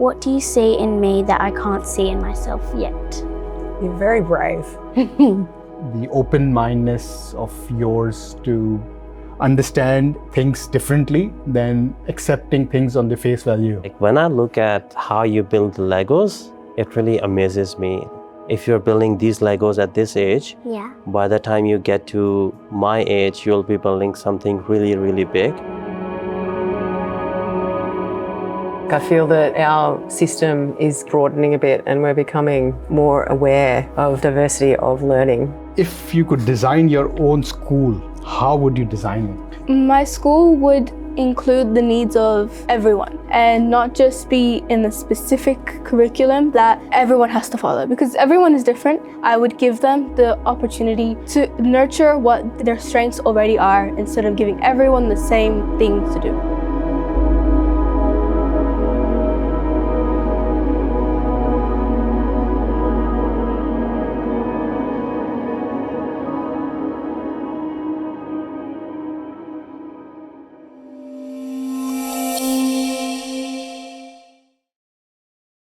What do you see in me that I can't see in myself yet? You're very brave. The open-mindedness of yours to understand things differently than accepting things on the face value. Like when I look at how you build the Legos, it really amazes me. If you're building these Legos at this age, Yeah. by the time you get to my age, you'll be building something really, really big. I feel that our system is broadening a bit and we're becoming more aware of diversity of learning. If you could design your own school, how would you design it? My school would include the needs of everyone and not just be in a specific curriculum that everyone has to follow, because everyone is different. I would give them the opportunity to nurture what their strengths already are instead of giving everyone the same thing to do.